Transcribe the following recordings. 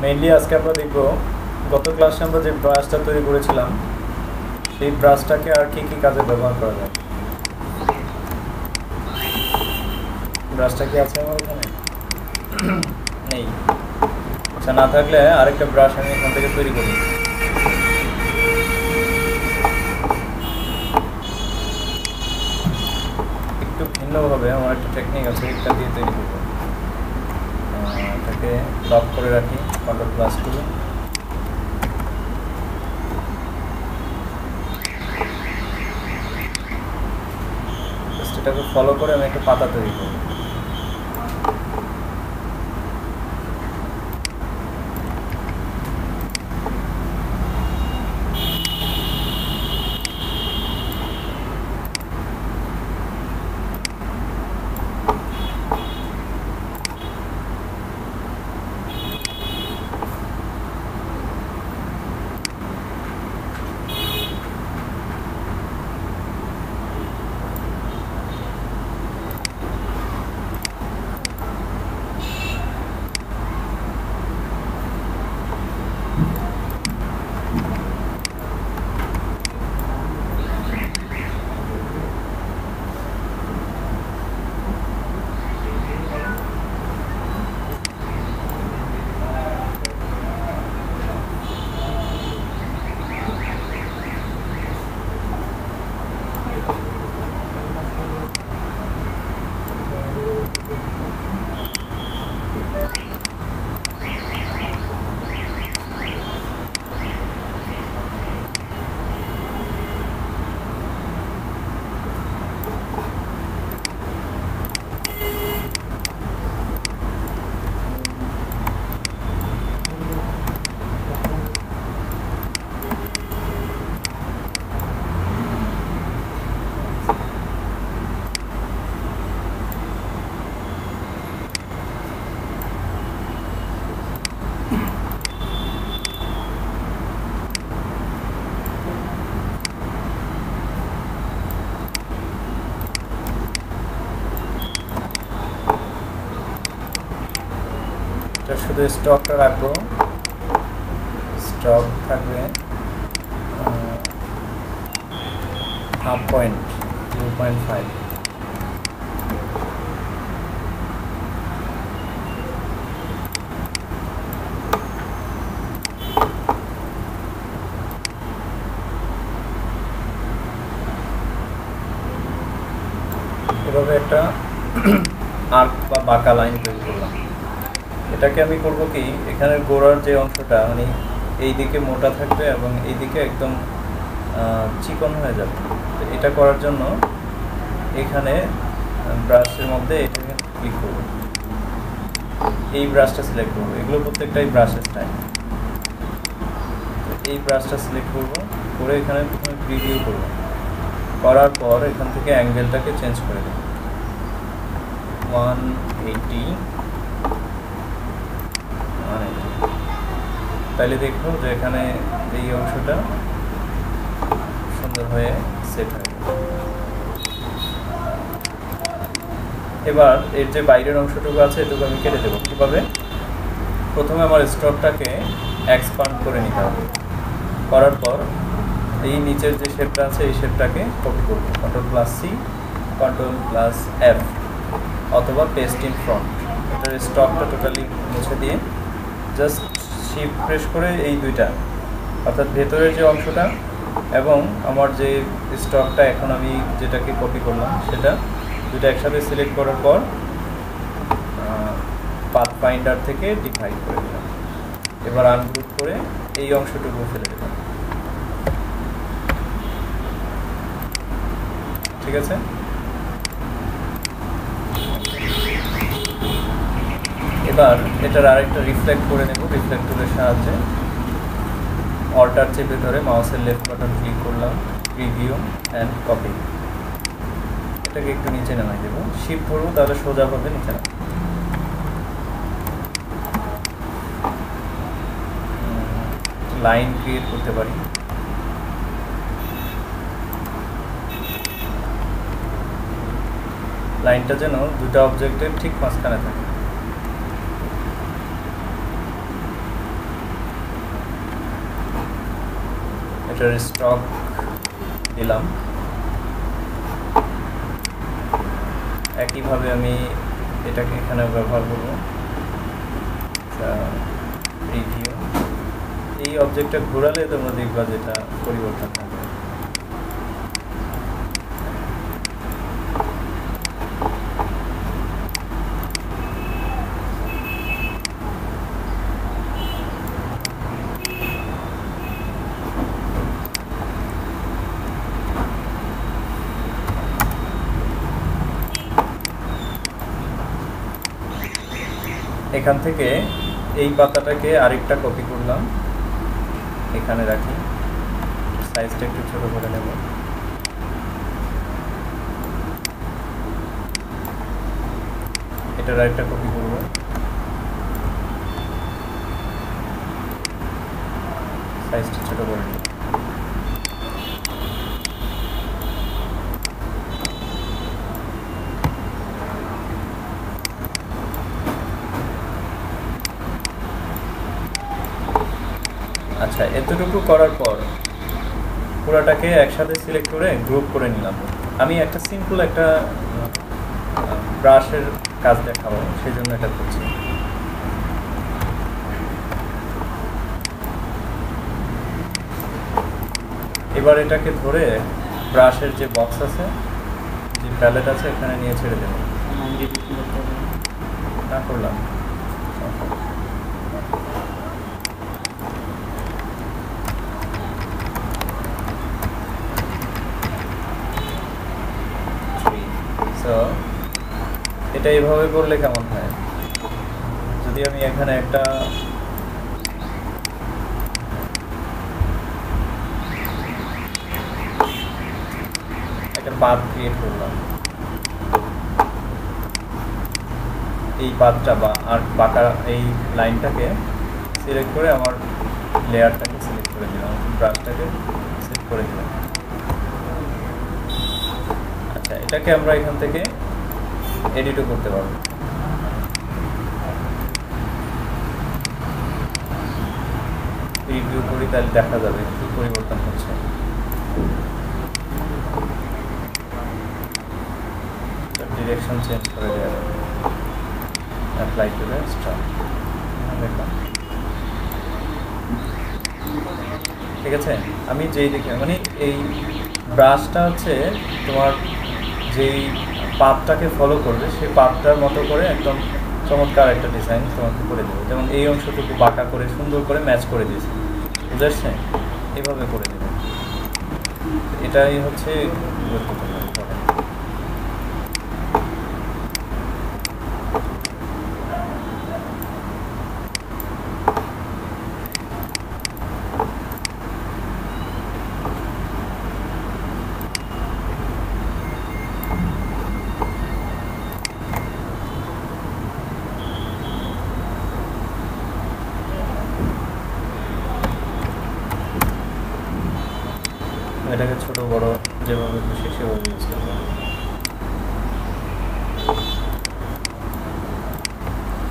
Mainly আজকে আমরা দেখব গত ক্লাসে আমরা যে ব্রাশটা তৈরি করেছিলাম সেই ব্রাশটাকে আর কি কি কাজে ব্যবহার করা যায়। ব্রাশটা কি আছে আমার এখানে? নেই। আচ্ছা, না থাকলে আরেকটা ব্রাশ আমি এখান থেকে তৈরি করি। একটু ভিন্নভাবে আমার একটা টেকনিক আছে, এটা দিয়ে তৈরি করবো। এটাকে লক করে রাখি, Ctrl+2। এটাকে ফলো করে আমি একটা পাতা তৈরি করব। শুধু স্টকটা রাখবো, স্টক থাকবে 2.5। এভাবে একটা আর্ক বা বাঁকা লাইন তৈরি করলাম। এটাকে আমি করব কি, এখানের গোড়ার যে অংশটা মানে এই দিকে মোটা থাকবে এবং এই দিকে একদম চিকন হয়ে যাবে। তো এটা করার জন্য এখানে ব্রাশের মধ্যে এটাকে ক্লিক করব, এই ব্রাশটা সিলেক্ট করব। এগুলো প্রত্যেকটাই ব্রাশের স্টাইল। এই ব্রাশটা সিলেক্ট করব, করে এখানে প্রথমে প্রিভিউ করব, করার পর এখান থেকে অ্যাঙ্গেলটাকে চেঞ্জ করে দেব 180। তাহলে দেখবো যে এখানে এই অংশটা সুন্দর হয়ে সেট হয়ে গেল। এবার এর যে বাইরের অংশটুকু আছে এটুকু আমি কেটে দেবো। কীভাবে? প্রথমে আমার স্টকটাকে এক্সপান্ড করে নিতে হবে। করার পর এই নিচের যে শেপটা আছে এই শেপটাকে কপি করবো, Ctrl+C, Ctrl+F অথবা পেস্ট ইন ফ্রন্ট। এটার স্টকটা টোটালি মুছে দিয়ে জাস্ট শিফট প্রেস করে এই দুইটা, অর্থাৎ ভেতরের যে অংশটা এবং আমার যে স্টকটা এখন আমি যেটাকে কপি করলাম সেটা দুটো একসাথে সিলেক্ট করার পর পাথফাইন্ডার থেকে ডিভাইড করে দিলাম। এবার আনগ্রুপ করে এই অংশটুকু ফেলে দিলাম। ঠিক আছে? এবার এটার আরেকটা রিফ্লেক্ট করে নেব রিফ্লেক্ট টুলের সাহায্যে। অল্টার চেপে ধরে মাউসের লেফট বাটন ক্লিক করলাম, প্রিভিউ অ্যান্ড কপি। এটাকে একটু নিচে নামাই দেবো, শিফট ধরবো তাহলে সোজাভাবে নিচে নামাই। লাইন ক্রিয়েট করতে পারি। লাইনটা যেন দুটো অবজেক্টের ঠিক মাঝখানে থাকে। এটার স্টক দিলাম। একইভাবে আমি এটাকে এখানে ব্যবহার করব। প্রিভিউ, এই অবজেক্টটা ঘোরালে তোমরা দেখবা যেটা পরিবর্তন হবে। এখান থেকে এই পাতাটাকে আরেকটা কপি করলাম, এখানে রাখি, সাইজটা একটু ছোট করে নেব। এটার আরেকটা কপি করব, সাইজটা ছোট করে নেব। আচ্ছা, এতটুকু করার পর পুরোটাকে একসাথে সিলেক্ট করে গ্রুপ করে নিলাম। আমি একটা সিম্পল একটা ব্রাশের কাজ দেখাবো, সেই জন্য এটা করছি। এবার এটাকে ধরে ব্রাশের যে বক্স আছে, যে প্যালেট আছে, এখানে নিয়ে ছেড়ে দেবো। না করলাম, তো এটা এইভাবে করলে কেমন হয়? যদি আমি এখানে একটা পাথ ক্রিয়েট করলাম, এই পাথটা বা আর বাঁকা এই লাইনটাকে সিলেক্ট করে আমার লেয়ারটাকে সিলেক্ট করে দিলাম, ব্রাশটাকে সেট করে দিলাম। আচ্ছা, এটাকে আমরা এখান থেকে এডিটও করতে পারবো। প্রিভিউ করি, তাহলে দেখা যাবে কি পরিবর্তন হচ্ছে। ডিরেকশন চেঞ্জ করে দেওয়া যাবে, অ্যাপ্লাই টু দ্য স্টার, দেখলাম। ঠিক আছে, আমি যেই দেখি মানে এই ব্রাশটা হচ্ছে তোমার যেই পাথটাকে ফলো করবে, সেই পাথটার মতো করে একদম চমৎকার একটা ডিজাইন তোমাকে করে দেবে। যেমন এই অংশটুকু বাঁকা করে সুন্দর করে ম্যাচ করে দিয়েছে, বুঝতে পারছে? এইভাবে করে দেবে, এটাই হচ্ছে গুরুত্বপূর্ণ। এটাকে ছোট বড় যেভাবে খুশি সেভাবে ইউজ করবো।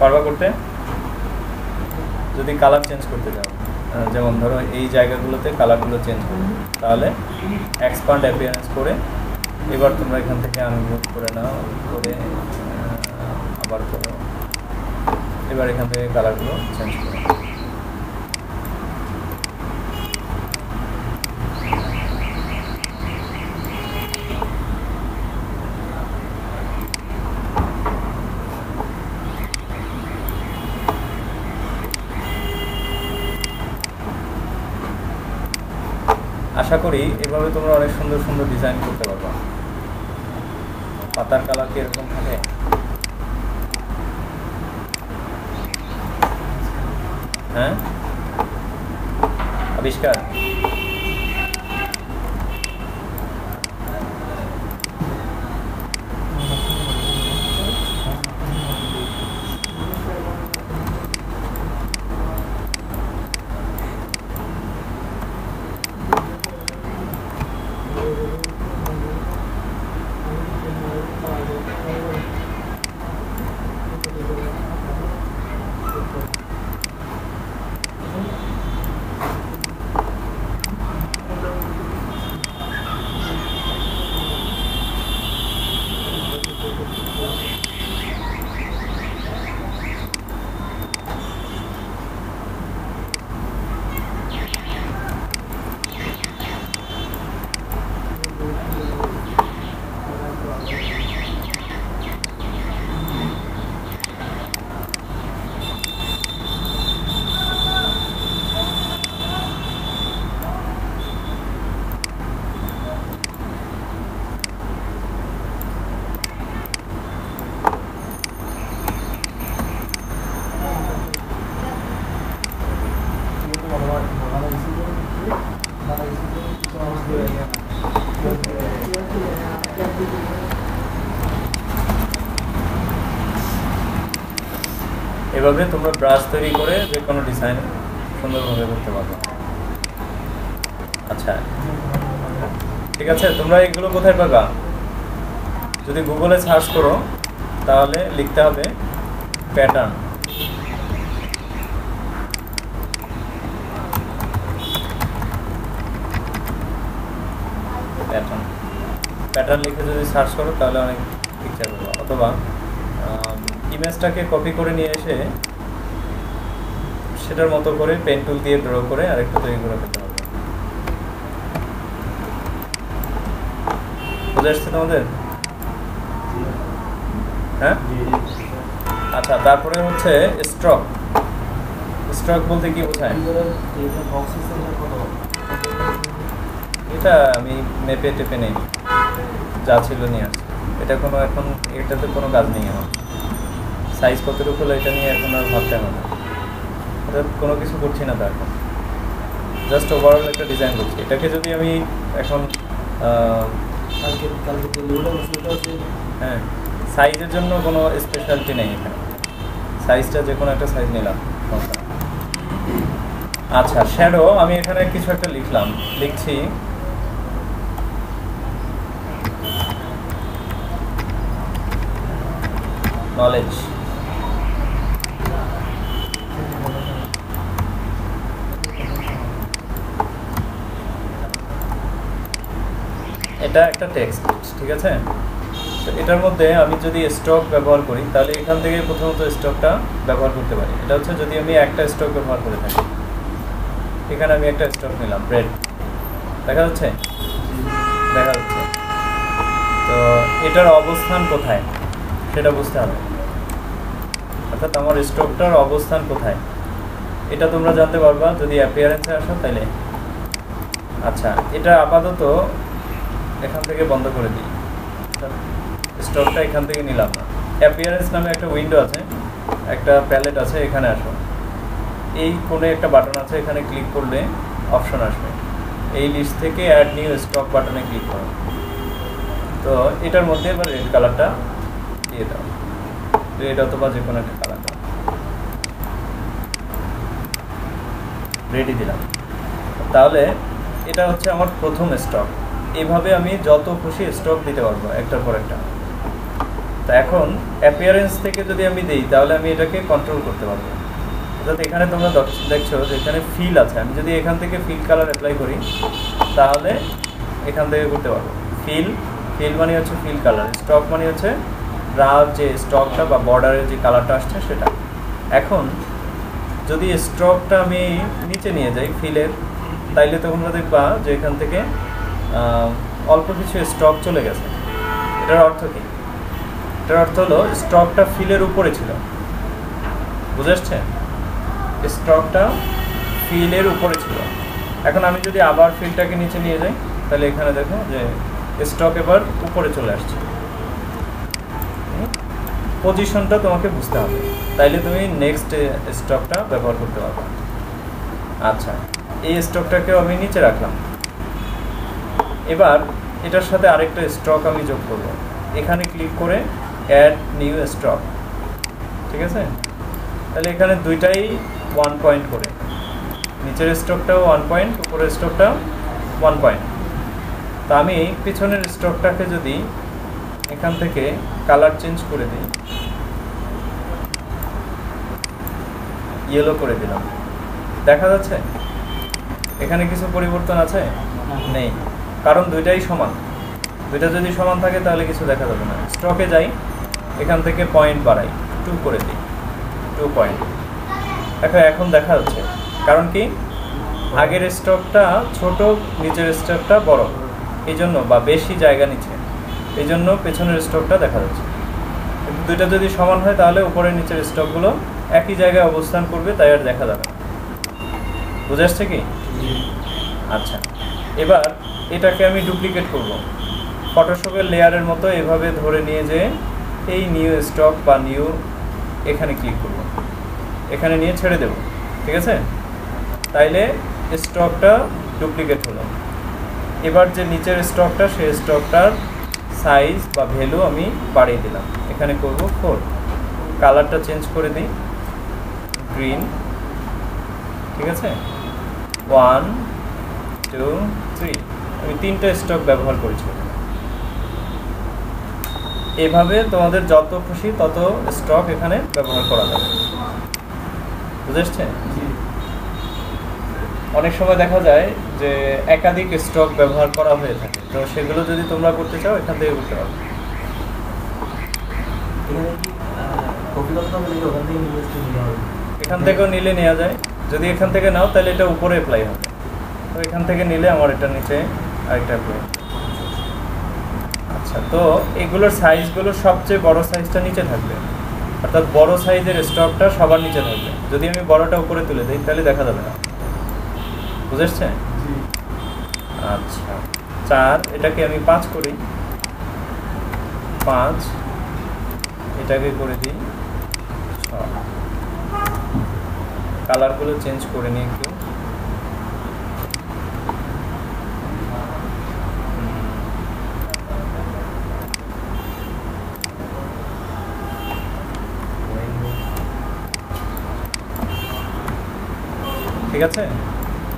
পারবা করতে? যদি কালার চেঞ্জ করতে চাও, যেমন ধরো এই জায়গাগুলোতে কালারগুলো চেঞ্জ করবে, তাহলে এক্সপান্ড অ্যাপিয়ারেন্স করে এবার তোমরা এখান থেকে আনগ্রুপ করে নাও, করে আবার করো, এবার এখান থেকে কালারগুলো চেঞ্জ করো। আশা করি এভাবে তোমরা অনেক সুন্দর সুন্দর ডিজাইন করতে পারবা। পাতার কালার কি এরকম থাকে? হ্যাঁ, আবিষ্কার। এভাবে তোমরা ব্রাশ তৈরি করে যে কোনো ডিজাইন সুন্দরভাবে করতে পারবে। আচ্ছা ঠিক আছে, তোমরা এগুলো কোথায় পাবা? যদি গুগলে সার্চ করো তাহলে লিখতে হবে প্যাটার্ন। প্যাটার্ন লিখে যদি সার্চ করো তাহলে অনেক পিকচার পাবো, অথবা ইমেজটাকে কপি করে নিয়ে এসে সেটার মতো করে পেন টুল দিয়ে ড্র করে আরেকটু তৈরি করে ফেলতে হবে। বুঝে আসছে তোমাদের? হ্যাঁ আচ্ছা, তারপরে হচ্ছে স্ট্রক। স্ট্রক বলতে কি বোঝায়? এটা আমি মেপে টেপে নেই, যা ছিল নিয়ে আসছি। এটা কোনো এখন এটাতে কোনো কাজ নেই আমার। সাইজ কতটুকু হলো এটা নিয়ে এখন আর ভাবতে হবে না, এটা কোনো কিছু করছি না। তো এখন জাস্ট ওভারঅল একটা ডিজাইন করছি। এটাকে যদি আমি এখন হ্যাঁ, সাইজের জন্য কোনো স্পেশালিটি নেই এখানে, সাইজটা যে কোনো একটা সাইজ নিলাম। আচ্ছা শ্যাডো, আমি এখানে কিছু একটা লিখছি নলেজ। এটা একটা টেক্সট, ঠিক আছে? তো এটার মধ্যে আমি যদি স্টক ব্যবহার করি তাহলে এখান থেকে প্রথমত স্টকটা ব্যবহার করতে পারি। এটা হচ্ছে যদি আমি একটা স্টক ব্যবহার করে থাকি, এখানে আমি একটা স্টক নিলাম ব্রেড, দেখা যাচ্ছে? দেখা যাচ্ছে। তো এটার অবস্থান কোথায় সেটা বুঝতে হবে, অর্থাৎ আমার স্টকটার অবস্থান কোথায় এটা তোমরা জানতে পারবা যদি অ্যাপিয়ারেন্সে আসো তাইলে। আচ্ছা এটা আপাতত এখান থেকে বন্ধ করে দিই, স্টকটা এখান থেকে নিলাম না। অ্যাপিয়ারেন্স নামে একটা উইন্ডো আছে, একটা প্যালেট আছে, এখানে আসো। এই কোণে একটা বাটন আছে, এখানে ক্লিক করলে অপশন আসবে। এই লিস্ট থেকে অ্যাড নিউ স্টক বাটনে ক্লিক করো। তো এটার মধ্যে এবার রেড কালারটা দিয়ে দাও, রেড অথবা যে কোনো একটা কালার দাও। রেডি দিলাম। তাহলে এটা হচ্ছে আমার প্রথম স্টক। এইভাবে আমি যত খুশি স্টক দিতে পারবো একটার পর একটা। তা এখন অ্যাপিয়ারেন্স থেকে যদি আমি দিই তাহলে আমি এটাকে কন্ট্রোল করতে পারবো। অর্থাৎ এখানে তোমরা দেখছো যে এখানে ফিল আছে, আমি যদি এখান থেকে ফিল কালার অ্যাপ্লাই করি তাহলে এখান থেকে করতে পারবো। ফিল মানে হচ্ছে ফিল কালার, স্টক মানে হচ্ছে রাফ যে স্টকটা বা বর্ডারের যে কালারটা আসছে সেটা। এখন যদি স্টকটা আমি নিচে নিয়ে যাই ফিলের, তাইলে তোমরা দেখবা যে এখান থেকে অল্প কিছু স্টক চলে গেছে। এটার অর্থ কি? এটার অর্থ হলো স্টকটা ফিলের উপরে ছিল, বুঝে আসছে? স্টকটা ফিলের উপরে ছিল। এখন আমি যদি আবার ফিলটাকে নিচে নিয়ে যাই তাহলে এখানে দেখো যে স্টক এবার উপরে চলে আসছে। পজিশনটা তোমাকে বুঝতে হবে, তাইলে তুমি নেক্সট স্টকটা ব্যবহার করতে পারবে। আচ্ছা এই স্টকটাকেও আমি নিচে রাখলাম। এবার এটার সাথে আরেকটা স্টক আমি যোগ করব। এখানে ক্লিক করে অ্যাড নিউ স্টক, ঠিক আছে? তাহলে এখানে দুইটাই 1 পয়েন্ট করে, নিচের স্টকটাও 1 পয়েন্ট, উপরের স্টকটাও 1 পয়েন্ট। তা আমি পিছনের স্টকটাকে যদি এখান থেকে কালার চেঞ্জ করে দিই, ইয়েলো করে দিলাম, দেখা যাচ্ছে এখানে কিছু পরিবর্তন আছে? নেই, কারণ দুইটাই সমান। দুইটা যদি সমান থাকে তাহলে কিছু দেখা যাবে না। স্টকে যাই, এখান থেকে পয়েন্ট বাড়াই, 2 করে দিই, 2 পয়েন্ট। এখন দেখা যাচ্ছে, কারণ কি আগের স্টকটা ছোট, নিচের স্টকটা বড়, এই জন্য বা বেশি জায়গা নিচ্ছে, এই জন্য পেছনের স্টকটা দেখা যাচ্ছে। কিন্তু দুইটা যদি সমান হয় তাহলে উপরের নিচের স্টকগুলো একই জায়গায় অবস্থান করবে, তাই আর দেখা যাবে না। বুঝে আসছে কি? আচ্ছা এবার এটাকে আমি ডুপ্লিকেট করব। ফটোশপের লেয়ারের মতো এভাবে ধরে নিয়ে যে এই নিউ স্টক বা নিউ এখানে ক্লিক করব, এখানে নিয়ে ছেড়ে দেব, ঠিক আছে? তাইলে স্টকটা ডুপ্লিকেট হলো। এবার যে নিচের স্টকটা, সেই স্টকটার সাইজ বা ভ্যালু আমি বাড়িয়ে দিলাম, এখানে করব 4। কালারটা চেঞ্জ করে দিই, গ্রিন, ঠিক আছে, 1 2 3, আমি 3টা স্টক ব্যবহার করেছি। এভাবে তোমাদের যত খুশি তত স্টক এখানে ব্যবহার করা যাবে, বুঝেছেন? অনেক সময় দেখা যায় যে একাধিক স্টক ব্যবহার করা হয়ে থাকে, তো সেগুলো যদি তোমরা করতে চাও এখান থেকে করতে পারো। এখান থেকেও নিলে নেওয়া যায়, যদি এখান থেকে নাও তাহলে এটা উপরে অ্যাপ্লাই হবে, তো এখান থেকে নিলে আমার এটা নিচে আরেকটা অ্যাপ্লাই। আচ্ছা, তো এগুলোর সাইজগুলো সবচেয়ে বড় সাইজটা নিচে থাকবে, অর্থাৎ বড় সাইজের স্টকটা সবার নিচে থাকবে। যদি আমি বড়টা উপরে তুলে দিই তাহলে দেখা যাবে না, বুঝেছেন? আচ্ছা, 4, এটাকে আমি 5 করি, 5, এটাকে করে দিই 6। কালারগুলো চেঞ্জ করে নিই একটু। ঠিক আছে,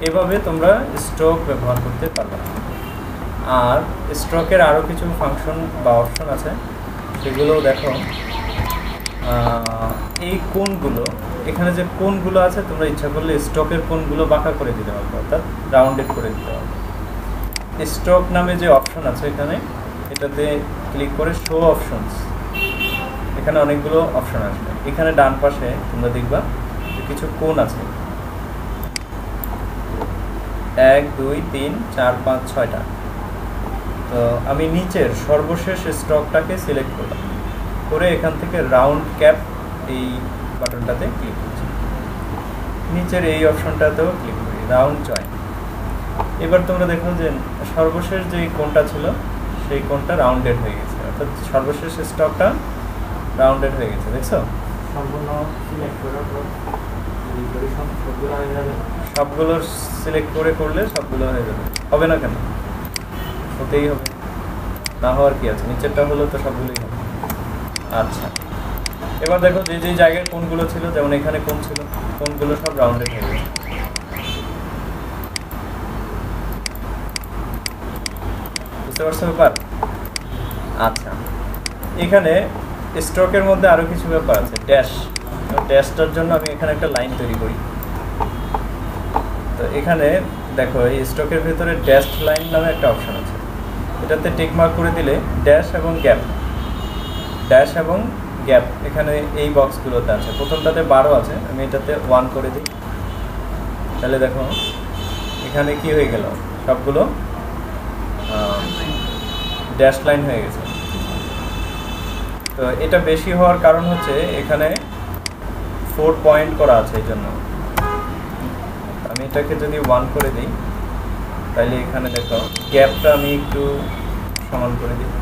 এভাবে তোমরা স্টক ব্যবহার করতে পারবে। আর স্টকের আরও কিছু ফাংশন বা অপশন আছে, সেগুলোও দেখো। এই কোণগুলো, এখানে যে কোণগুলো আছে তোমরা ইচ্ছা করলে স্টকের কোণগুলো বাঁকা করে দিতে পারবে, অর্থাৎ রাউন্ডেড করে দিতে পারবে। স্টক নামে যে অপশন আছে এখানে, এটাতে ক্লিক করে শো অপশনস, এখানে অনেকগুলো অপশন আসবে। এখানে ডান পাশে তোমরা দেখবা যে কিছু কোণ আছে, 1 2 3 4 5 6টা। তো আমি নিচের সর্বশেষ স্টকটাকে সিলেক্ট করলাম, করে এখান থেকে রাউন্ড ক্যাপ এই বাটনটাতে ক্লিক করছি, নিচের এই অপশনটাতেও ক্লিক করি, রাউন্ড জয়েন। এবার তোমরা দেখো যে সর্বশেষ যে কোণটা ছিল সেই কোণটা রাউন্ডেড হয়ে গেছে, অর্থাৎ সর্বশেষ স্টকটা রাউন্ডেড হয়ে গেছে। দেখছো, সম্পূর্ণ সিলেক্ট করার পর সবগুলো হয়ে যাবে। সবগুলো সিলেক্ট করে করলে সবগুলো হয়ে যাবে। হবে না কেন? হতেই হবে, না হওয়ার কি আছে, নিচেরটা হলো তো সবগুলোই হবে। আচ্ছা, এবার দেখো যে যে জায়গায় কোনগুলো ছিল, যেমন এখানে কোন ছিল, কোনগুলো সব রাউন্ডেড হয়ে গেছে। বুঝতে পারছো ব্যাপার? আচ্ছা, এখানে স্ট্রোকের মধ্যে আরও কিছু ব্যাপার আছে। ড্যাশটার জন্য আমি এখানে একটা লাইন তৈরি করি। তো এখানে দেখো এই স্ট্রোকের ভিতরে ড্যাশ লাইন নামে একটা অপশন আছে, এটাতে টিক মার্ক করে দিলে ড্যাশ এবং গ্যাপ এখানে এই বক্সগুলোতে আছে। প্রথমটাতে 12 আছে, আমি এটাতে 1 করে দিই, তাহলে দেখো এখানে কি হয়ে গেল, সবগুলো ড্যাশ লাইন হয়ে গেছে। তো এটা বেশি হওয়ার কারণ হচ্ছে এখানে 4 পয়েন্ট করা আছে, এই জন্য। আমি এটাকে যদি 1 করে দিই তাহলে এখানে দেখো গ্যাপটা আমি একটু সমান করে দিই,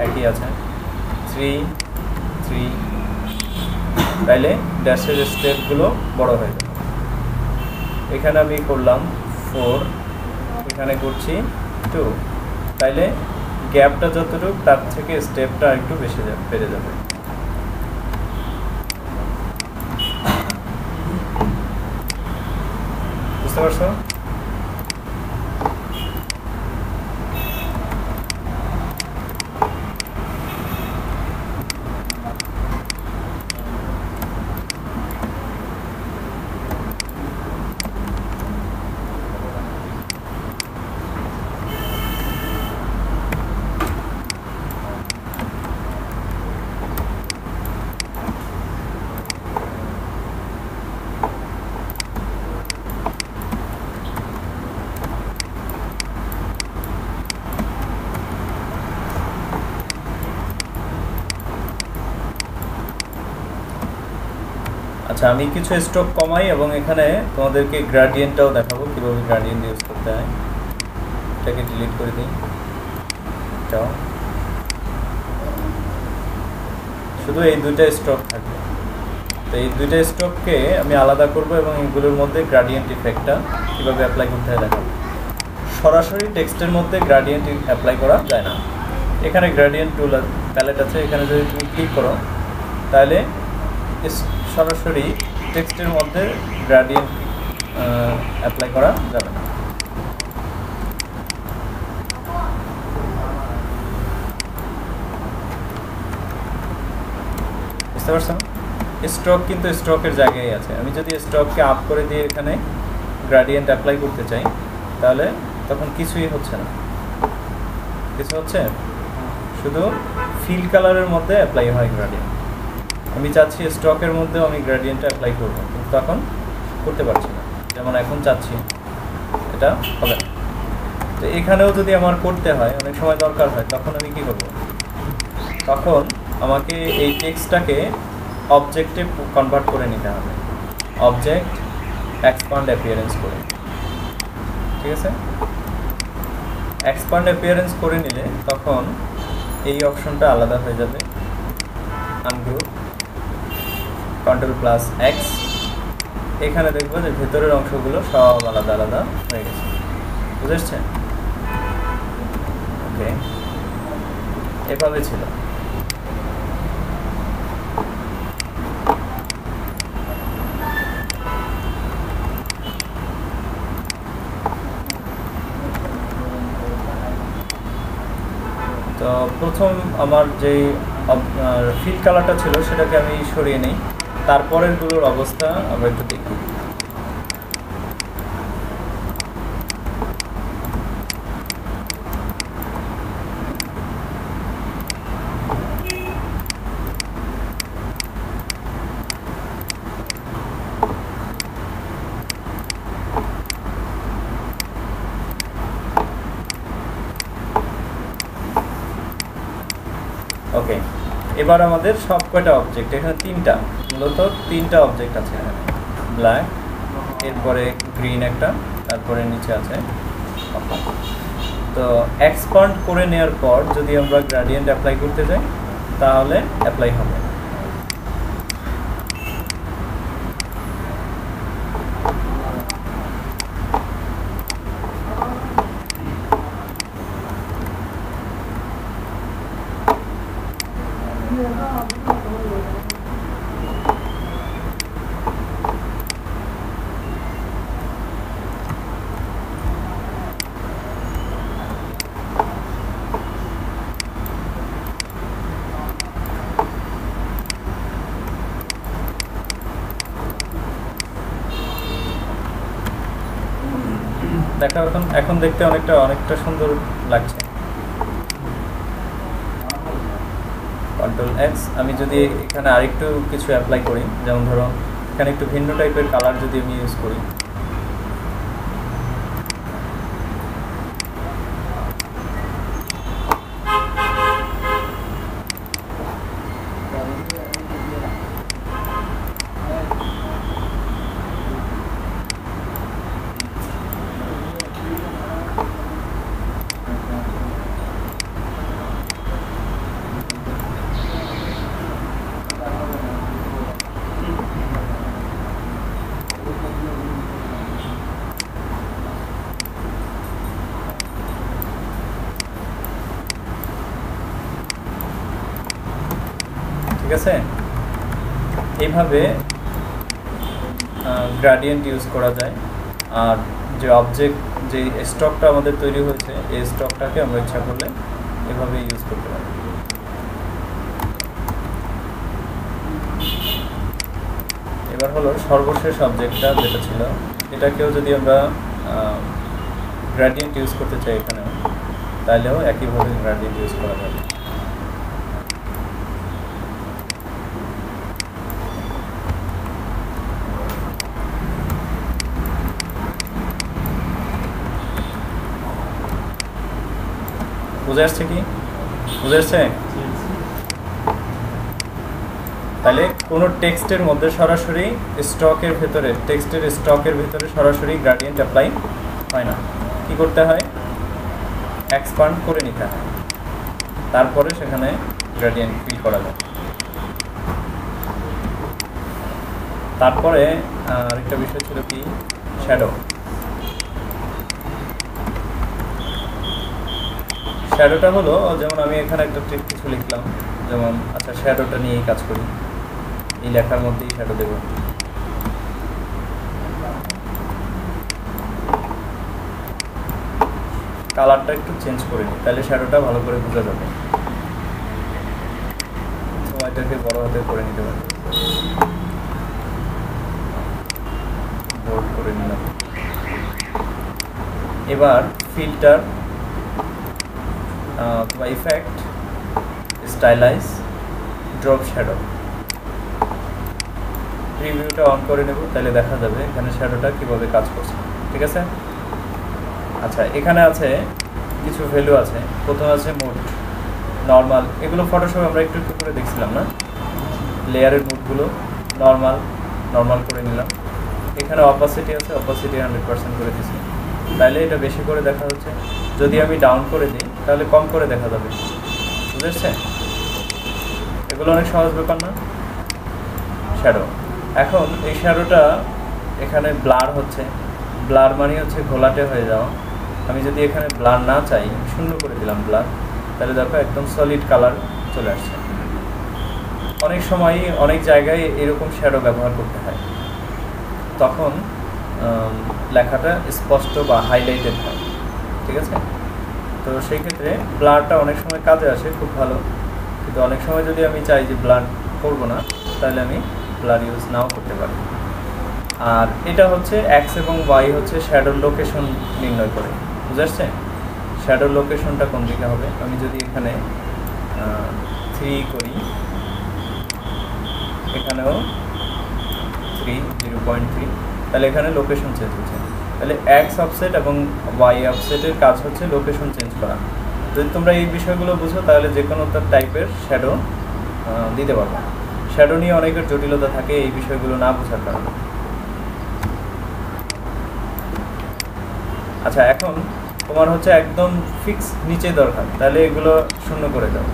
একই আছে, 3 3, তাইলে ড্যাশের স্টেপগুলো বড় হয়ে যাবে। এখানে আমি করলাম 4, এখানে করছি 2, তাইলে গ্যাপটা যতটুকু তার থেকে স্টেপটা একটু বেশি বেড়ে যাবে। বুঝতে পারছো? আচ্ছা, আমি কিছু স্টক কমাই এবং এখানে তোমাদেরকে গ্রেডিয়েন্টটাও দেখাবো, কীভাবে গ্রেডিয়েন্ট ইউজ করতে হয়। এটাকে ডিলিট করে দিই, এটাও শুধু এই দুইটা স্টক থাকবে। তো এই দুইটা স্টককে আমি আলাদা করব এবং এগুলোর মধ্যে গ্রেডিয়েন্ট ইফেক্টটা কীভাবে অ্যাপ্লাই করতে হয় দেখাবো। সরাসরি টেক্সটের মধ্যে গ্রেডিয়েন্ট অ্যাপ্লাই করা যায় না। এখানে গ্রেডিয়েন্ট টুল প্যালেট আছে, এখানে যদি তুমি ক্লিক করো তাহলে সরাসরি টেক্সটের মধ্যে গ্রেডিয়েন্ট অ্যাপ্লাই করা যাবে না। বুঝতে পারছো? স্ট্রোক কিন্তু স্ট্রোকের জায়গায় আছে। আমি যদি স্ট্রোককে আপ করে দিয়ে এখানে গ্রেডিয়েন্ট অ্যাপ্লাই করতে চাই তাহলে তখন কিছুই হচ্ছে না। কিছু হচ্ছে, শুধু ফিল কালারের মধ্যে অ্যাপ্লাই হয় গ্রেডিয়েন্ট। আমি চাচ্ছি স্ট্রোকের মধ্যেও আমি গ্রেডিয়েন্টটা অ্যাপ্লাই করব, কিন্তু তখন করতে পারছি না। যেমন এখন চাচ্ছি, এটা হবে না। তো এখানেও যদি আমার করতে হয়, অনেক সময় দরকার হয়, তখন আমি কি করব? তখন আমাকে এই টেক্সটটাকে অবজেক্টে কনভার্ট করে নিতে হবে, অবজেক্ট এক্সপান্ড অ্যাপিয়ারেন্স করে। ঠিক আছে? এক্সপান্ড অ্যাপিয়ারেন্স করে নিলে তখন এই অপশনটা আলাদা হয়ে যাবে, আনগ্রুপ, Ctrl+X। এখানে দেখবো যে ভেতরের অংশগুলো সব আলাদা আলাদা হয়ে গেছে। বুঝেছে? ওকে, এভাবে ছিল। তো প্রথম আমার যেই ফিল কালারটা ছিল সেটাকে আমি সরিয়ে নিই, তারপরেরগুলোর অবস্থা আমরা একটু দেখি। ওকে, এবার আমাদের সব কয়টা অবজেক্ট, এখানে মূলত তিনটা অবজেক্ট আছে এখানে। ব্ল্যাক, এরপরে গ্রিন একটা, তারপরে নিচে আছে। তো এক্সপান্ড করে নেওয়ার পর যদি আমরা গ্রেডিয়েন্ট অ্যাপ্লাই করতে যাই তাহলে অ্যাপ্লাই হবে। দেখা এখন দেখতে অনেকটা সুন্দর লাগছে। Ctrl+X। আমি যদি এখানে আরেকটু কিছু অ্যাপ্লাই করি, যেমন ধরো এখানে একটু ভিন্ন টাইপের কালার যদি আমি ইউজ করি, ঠিক আছে? এইভাবে গ্রেডিয়েন্ট ইউজ করা যায়। আর যে অবজেক্ট, যে স্টকটা আমাদের তৈরি হয়েছে, এই স্টকটাকে আমরা ইচ্ছা করলে এভাবে ইউজ করতে পারি। এবার হলো সর্বশেষ অবজেক্টটা যেটা ছিল, এটাকেও যদি আমরা গ্রেডিয়েন্ট ইউজ করতে চাই এখানেও, তাহলেও একইভাবে গ্রেডিয়েন্ট ইউজ করা যাবে। বুঝে আসছে কি? বুঝে আসছে? তাহলে কোনো টেক্সটের মধ্যে সরাসরি টেক্সটের স্টকের ভেতরে সরাসরি গ্রেডিয়েন্ট অ্যাপ্লাই হয় না। কি করতে হয়? এক্সপান্ড করে নিতে হয়, তারপরে সেখানে গ্রেডিয়েন্ট ফিল করা যায়। তারপরে আরেকটা বিষয় ছিল কি, শ্যাডোটা হলো, যেমন আমি এখানে একটা কিছু লিখলাম, যেমন আচ্ছা শ্যাডোটা নিয়েই কাজ করি, এই লেখার মধ্যেই শ্যাডো দেব। কালারটা একটু চেঞ্জ করে নিই, তাহলে শ্যাডোটা ভালো করে বোঝা যাবে। সময়টাকে বড় হাতে করে নিতে পারি, বোল্ড করে নিলাম। এবার ফিল্টার অথবা ইফেক্ট, স্টাইলাইজ, ড্রপ শ্যাডো, প্রিভিউটা অন করে নেব, তাহলে দেখা যাবে এখানে শ্যাডোটা কীভাবে কাজ করছে। ঠিক আছে? আচ্ছা, এখানে আছে কিছু ভ্যালু আছে। প্রথম আছে মুড, নর্মাল, এগুলো ফটোশপ আমরা একটু একটু করে দেখছিলাম না, লেয়ারের মুডগুলো নর্মাল করে নিলাম। এখানে অপাসিটি আছে, অপাসিটি 100% করে দিচ্ছি, তাহলে এটা বেশি করে দেখা হচ্ছে। যদি আমি ডাউন করে দিই তাহলে কম করে দেখা যাবে। বুঝেছে? এগুলো অনেক সহজ ব্যাপার না? শ্যাডো, এখন এই শ্যাডোটা এখানে ব্লার হচ্ছে, ব্লার মানে হচ্ছে ঘোলাটে হয়ে যাওয়া। আমি যদি এখানে ব্লার না চাই, শূন্য করে দিলাম ব্লার, তাহলে দেখো একদম সলিড কালার চলে আসছে। অনেক সময় অনেক জায়গায় এরকম শ্যাডো ব্যবহার করতে হয়, তখন লেখাটা স্পষ্ট বা হাইলাইটেড হয়। ঠিক আছে? তো সেই ক্ষেত্রে ব্লারটা অনেক সময় কাজে আসে, খুব ভালো। কিন্তু অনেক সময় যদি আমি চাই যে ব্লার করবো না, তাহলে আমি ব্লার ইউজ নাও করতে পারি। আর এটা হচ্ছে এক্স এবং ওয়াই হচ্ছে শ্যাডোর লোকেশন নির্ণয় করে। বুঝে আসছে? শ্যাডোর লোকেশনটা কোন দিকে হবে। আমি যদি এখানে 3 করি, এখানেও 3, 0.3, তাহলে এখানে লোকেশন চেঞ্জ হচ্ছে। তাহলে এক্স অফসেট এবং ওয়াই অফসেটের কাজ হচ্ছে লোকেশন চেঞ্জ করা। যদি তোমরা এই বিষয়গুলো বুঝো, তাহলে যে কোনো টাইপের শ্যাডো দিতে পারবো। শ্যাডো নিয়ে অনেকের জটিলতা থাকে এই বিষয়গুলো না বোঝার কারণে। আচ্ছা, এখন তোমার হচ্ছে একদম ফিক্স নিচে দরকার, তাহলে এগুলো শূন্য করে দাও,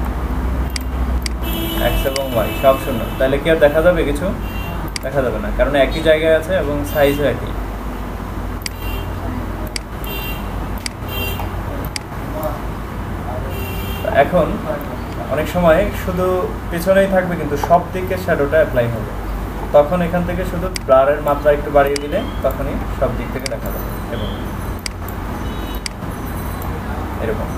এক্স এবং ওয়াই সব শূন্য। তাহলে কি আর দেখা যাবে? কিছু দেখা যাবে না, কারণ একই জায়গায় আছে এবং সাইজও একই। এখন অনেক সময় শুধু পিছনেই থাকবে, কিন্তু সব দিকে শ্যাডোটা অ্যাপ্লাই হবে। তখন এখান থেকে শুধু ব্লারের মাত্রা একটু বাড়িয়ে দিলে তখনই সব দিক থেকে দেখা যাবে। এবং এরকম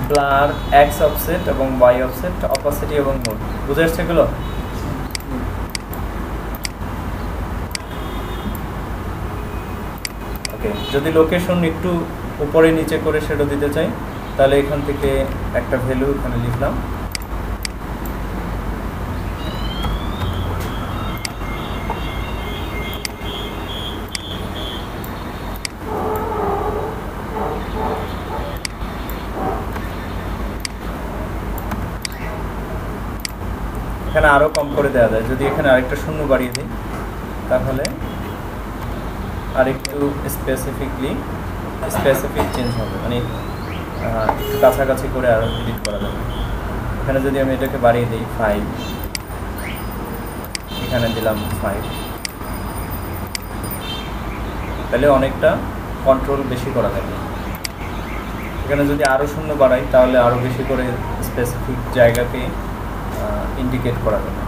ব্লার, এক্স অফসেট এবং ওয়াই অফসেট, অপাসিটি এবং মোড। বুঝে আসছে এগুলো? ওকে, যদি লোকেশন একটু উপরে নিচে করে শ্যাডো দিতে চাই, তাহলে এখান থেকে একটা ভ্যালু এখানে লিখলাম। এখানে আরও কম করে দেওয়া যায়, যদি এখানে আরেকটা শূন্য বাড়িয়ে দিই, তাহলে আরেকটু স্পেসিফিক চেঞ্জ হবে, মানে একটু কাছাকাছি করে আরও এডিট করা যাবে। এখানে যদি আমি এটাকে বাড়িয়ে দিই 5, এখানে দিলাম 5, তাহলে অনেকটা কন্ট্রোল বেশি করা যাবে। এখানে যদি আরও শূন্য বাড়াই, তাহলে আরও বেশি করে স্পেসিফিক জায়গাকে ইন্ডিকেট করা যাবে।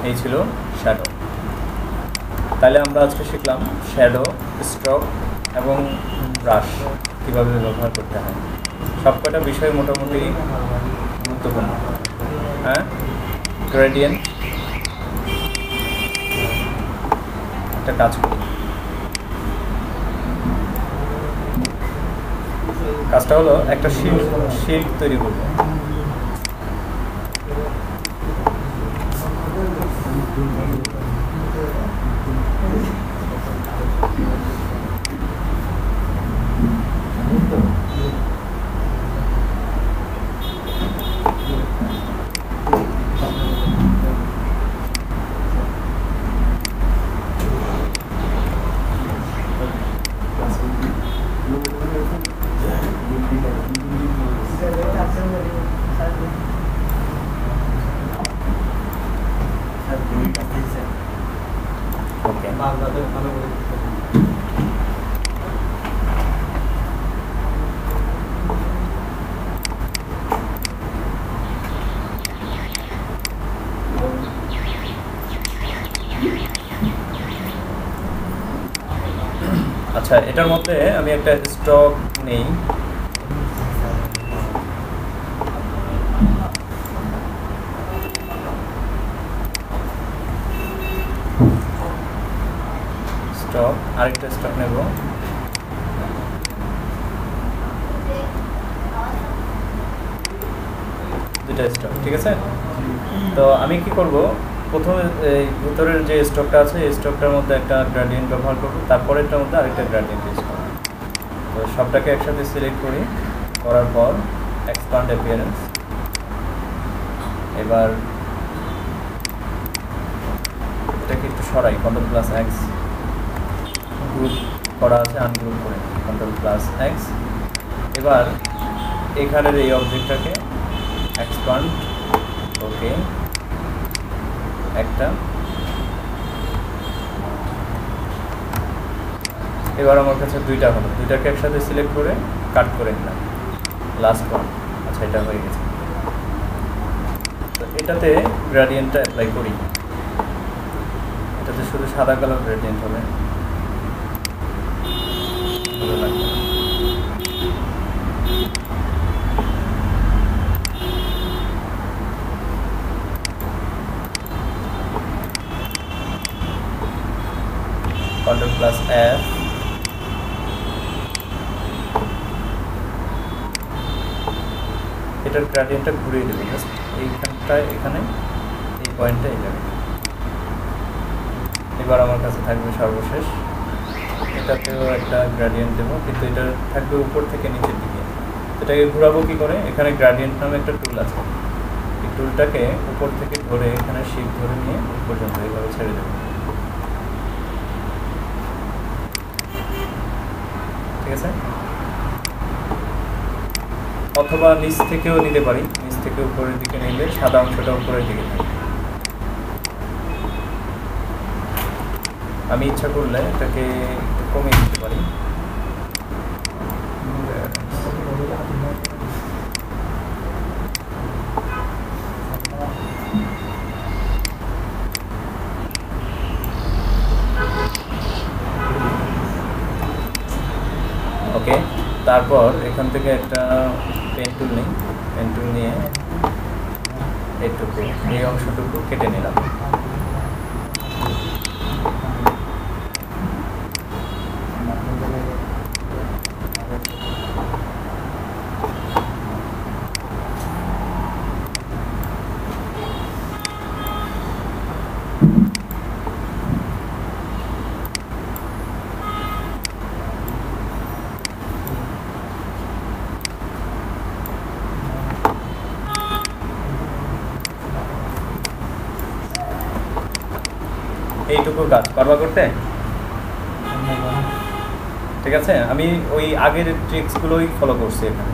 এই ছিল শ্যাডো। তাহলে আমরা আজকে শিখলাম শ্যাডো, স্ট্রোক এবং ব্রাশ কীভাবে ব্যবহার করতে হয়। সবকটা বিষয় মোটামুটি গুরুত্বপূর্ণ। হ্যাঁ, গ্রেডিয়েন্ট, একটা কাজ করি, কাজটা হলো একটা শিল্ড তৈরি করবো। আচ্ছা, এটার মধ্যে আমি একটা স্টক নেই। স্টক, আরেকটা স্টক নেব। দুইটা স্টক, ঠিক আছে। তো আমি কি করব, প্রথমে এই ভিতরের যে স্টকটা আছে এই স্টকটার মধ্যে একটা গ্রেডিয়েন্ট ব্যবহার করব, তারপরেরটার মধ্যে আরেকটা গ্রেডিয়েন্ট ইউজ করব। তো সবটাকে একসাথে সিলেক্ট করি, করার পর এক্সপান্ড অ্যাপিয়ারেন্স। এবার এটাকে একটু সরাই, Ctrl+X, গ্রুপ করা আছে আনগ্রুপ করে Ctrl+X। এবার এখানের এই অবজেক্টটাকে এক্সপান্ড, ওকে, একটা। এবার আমার কাছে দুইটা হলো, দুইটাকে একসাথে সিলেক্ট করে কাট করে নিলাম, লাস্ট ওয়ান। আচ্ছা, এটা হয়ে গেছে। তো এটাতে গ্রেডিয়েন্টটা অ্যাপ্লাই করি, এটাতে শুধু সাদা কালার গ্রেডিয়েন্ট হবে, ভালো লাগবে না। Ctrl+F, এটার গ্রেডিয়েন্টটা ঘুরিয়ে দেবো জাস্ট এইখানটায়, এখানে এই পয়েন্টটা এই জায়গায়। এবার আমার কাছে থাকবে সর্বশেষ, এটাতেও একটা গ্রেডিয়েন্ট দেবো, কিন্তু এটা থাকবে উপর থেকে নিচের দিকে। এটাকে ঘোরাবো কী করে, এখানে গ্রেডিয়েন্ট নামে একটা টুল আছে, এই টুলটাকে উপর থেকে ধরে এখানে শিফট ধরে নিয়ে এই পর্যন্ত এইভাবে ছেড়ে দেবো, ঠিক আছে। অথবা নিচ থেকেও নিতে পারি, নিচ থেকে উপরের দিকে নিলে সাদা অংশটা উপরের দিকে থাকে। আমি ইচ্ছা করলে এটাকে একটু কমিয়ে দিতে পারি। ওকে, তারপর এখান থেকে একটা পেন টুল নিই, পেন টুল নিয়ে এইটুকু, এই অংশটুকু কেটে নিলাম। এইটুকু কাজ পারবা করতে, ঠিক আছে। আমি ওই আগের ট্রিক্সগুলোই ফলো করছি এখানে।